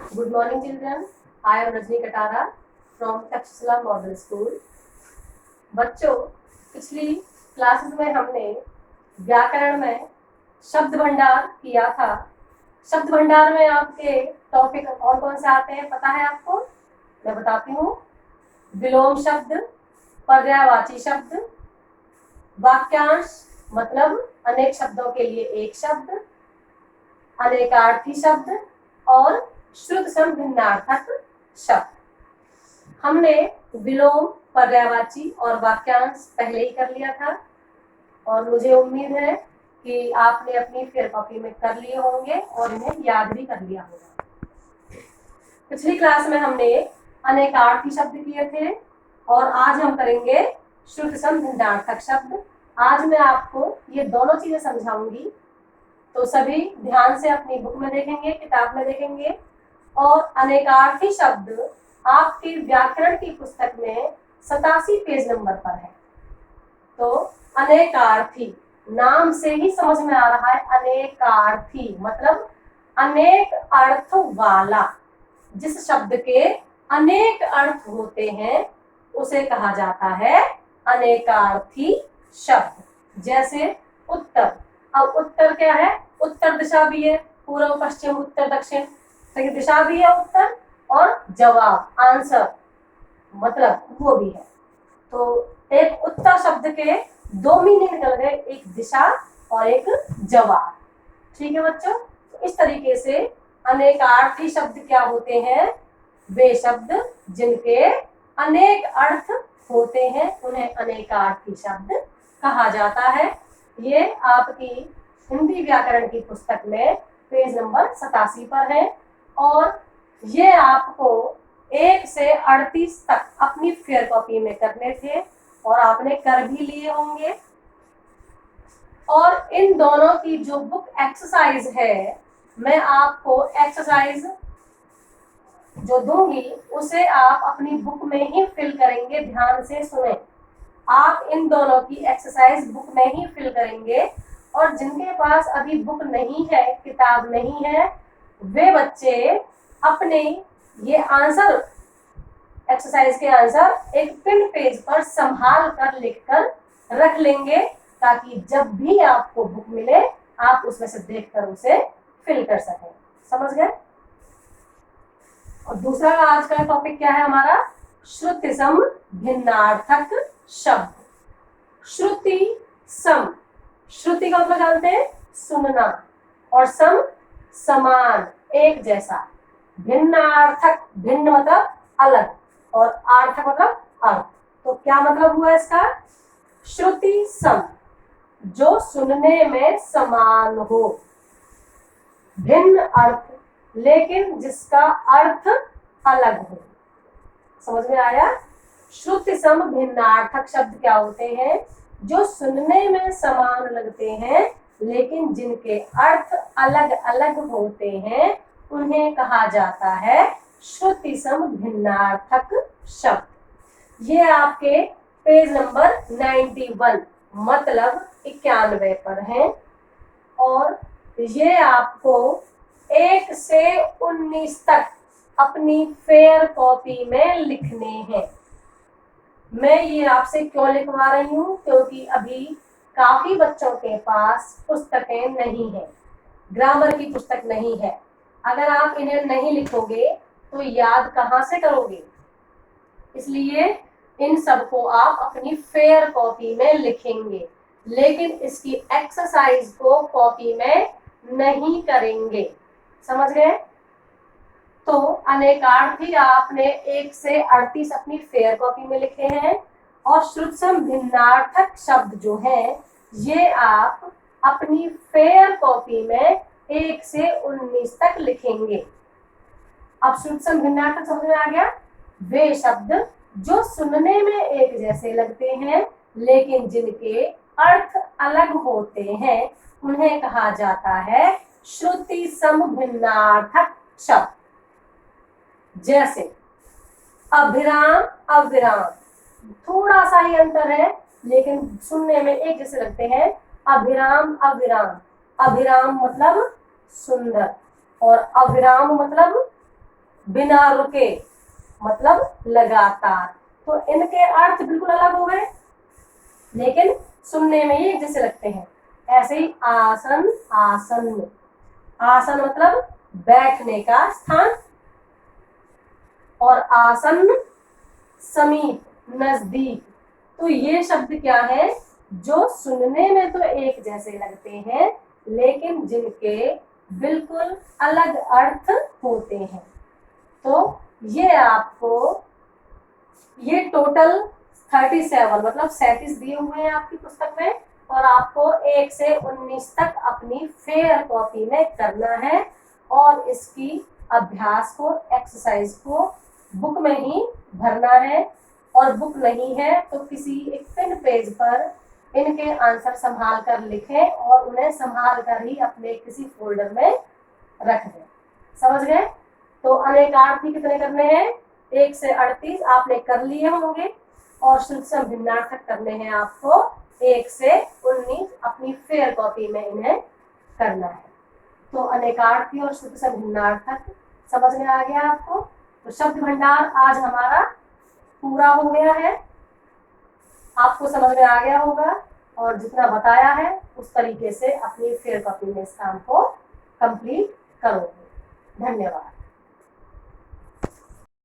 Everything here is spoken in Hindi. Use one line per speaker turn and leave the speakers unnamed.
Good morning, children. I am Rajni Katara from Takshashila Model School. बच्चों, पिछली क्लासेस में हमने व्याकरण में शब्द भंडार किया था। शब्द भंडार में आपके टॉपिक कौन कौन से आते हैं पता है आपको? मैं बताती हूँ। विलोम शब्द, पर्यायवाची शब्द, वाक्यांश मतलब अनेक शब्दों के लिए एक शब्द, अनेकार्थी शब्द और श्रुत सम भिन्नार्थक शब्द। हमने विलोम, पर्यायवाची और वाक्यांश पहले ही कर लिया था और मुझे उम्मीद है कि आपने अपनी फेयर कॉपी में कर लिए होंगे और इन्हें याद भी कर लिया होगा। पिछली क्लास में हमने अनेकार्थी शब्द किए थे और आज हम करेंगे श्रुत सम भिन्नार्थक शब्द। आज मैं आपको ये दोनों चीजें समझाऊंगी, तो सभी ध्यान से अपनी बुक में देखेंगे, किताब में देखेंगे। और अनेकार्थी शब्द आपकी व्याकरण की पुस्तक में 87 पेज नंबर पर है। तो अनेकार्थी नाम से ही समझ में आ रहा है, अनेकार्थी मतलब अनेक अर्थ वाला। जिस शब्द के अनेक अर्थ होते हैं उसे कहा जाता है अनेकार्थी शब्द। जैसे उत्तर, अब उत्तर क्या है? उत्तर दिशा भी है, पूर्व पश्चिम उत्तर दक्षिण, तो ये दिशा भी है उत्तर, और जवाब आंसर मतलब वो भी है। तो एक उत्तर शब्द के दो मीनिंग निकल गए, एक दिशा और एक जवाब। ठीक है बच्चों, तो इस तरीके से अनेकार्थी शब्द क्या होते हैं? वे शब्द जिनके अनेक अर्थ होते हैं उन्हें अनेकार्थी शब्द कहा जाता है। ये आपकी हिंदी व्याकरण की पुस्तक में पेज नंबर 87 पर है और ये आपको 1 से 38 तक अपनी फेयर कॉपी में करने थे और आपने कर भी लिए होंगे। और इन दोनों की जो बुक एक्सरसाइज है, मैं आपको एक्सरसाइज जो दूंगी उसे आप अपनी बुक में ही फिल करेंगे। ध्यान से सुने, आप इन दोनों की एक्सरसाइज बुक में ही फिल करेंगे। और जिनके पास अभी बुक नहीं है, किताब नहीं है, वे बच्चे अपने ये आंसर, एक्सरसाइज के आंसर एक पिन पेज पर संभाल कर लिखकर रख लेंगे, ताकि जब भी आपको बुक मिले आप उसमें से देखकर उसे फिल कर सकें। समझ गए? और दूसरा आज का टॉपिक क्या है हमारा? श्रुति सम भिन्नार्थक शब्द। श्रुति सम, श्रुति का मतलब जानते हैं सुनना, और सम समान, एक जैसा। भिन्नार्थक, भिन्न मतलब अलग, और आर्थक मतलब अर्थ। तो क्या मतलब हुआ इसका? श्रुति सम जो सुनने में समान हो, भिन्न अर्थ लेकिन जिसका अर्थ अलग हो। समझ में आया? श्रुति सम भिन्नार्थक शब्द क्या होते हैं? जो सुनने में समान लगते हैं लेकिन जिनके अर्थ अलग अलग होते हैं उन्हें कहा जाता है श्रुति सम भिन्नार्थक शब्द। ये आपके पेज नंबर 91 मतलब 91 पर है और ये आपको 1 से 19 तक अपनी फेयर कॉपी में लिखने हैं। मैं ये आपसे क्यों लिखवा रही हूँ? क्योंकि अभी काफी बच्चों के पास पुस्तकें नहीं है, ग्रामर की पुस्तक नहीं है। अगर आप इन्हें नहीं लिखोगे तो याद कहाँ से करोगे? इसलिए इन सबको आप अपनी फेयर कॉपी में लिखेंगे, लेकिन इसकी एक्सरसाइज को कॉपी में नहीं करेंगे। समझ गए? तो अनेकार्थी आपने 1 से 38 अपनी फेयर कॉपी में लिखे हैं और श्रुत सम भिन्नार्थक शब्द जो है ये आप अपनी फेयर कॉपी में 1 से 19 तक लिखेंगे। अब श्रुत सम भिन्नार्थक समझ में आ गया? वे शब्द जो सुनने में एक जैसे लगते हैं लेकिन जिनके अर्थ अलग होते हैं उन्हें कहा जाता है श्रुति सम भिन्नार्थक शब्द। जैसे अभिराम, अविराम, थोड़ा सा ही अंतर है लेकिन सुनने में एक जैसे लगते हैं। अभिराम, अविराम, अभिराम मतलब सुंदर और अविराम मतलब बिना रुके मतलब लगातार। तो इनके अर्थ बिल्कुल अलग हो गए, लेकिन सुनने में ये जैसे लगते हैं। ऐसे ही आसन, आसन्न। आसन मतलब बैठने का स्थान, और आसन्न समीप, नजदीक। तो ये शब्द क्या है, जो सुनने में तो एक जैसे लगते हैं, लेकिन जिनके बिल्कुल अलग अर्थ होते हैं। तो ये आपको ये टोटल 37 मतलब 37 दिए हुए हैं आपकी पुस्तक में, और आपको 1 से 19 तक अपनी फेयर कॉपी में करना है, और इसकी अभ्यास को, एक्सरसाइज को बुक में ही भरना है। और बुक नहीं है तो किसी एक पिन पेज पर इनके आंसर संभाल कर लिखें, और उन्हें संभाल कर ही अपने किसी फोल्डर में रख दें। समझ गए? तो अनेकार्थी कितने करने हैं, 1 से 38 आपने कर लिए होंगे, और श्रुति भिन्नार्थक करने हैं आपको 1 से 19 अपनी फेयर कॉपी में इन्हें करना है। तो अनेकार्थी और श्रुति भिन्नार्थक समझ में आ गया आपको। तो शब्द भंडार आज हमारा पूरा हो गया है, आपको समझ में आ गया होगा, और जितना बताया है उस तरीके से अपनी फेयर कॉपी में इस काम को कंप्लीट करोगे। धन्यवाद।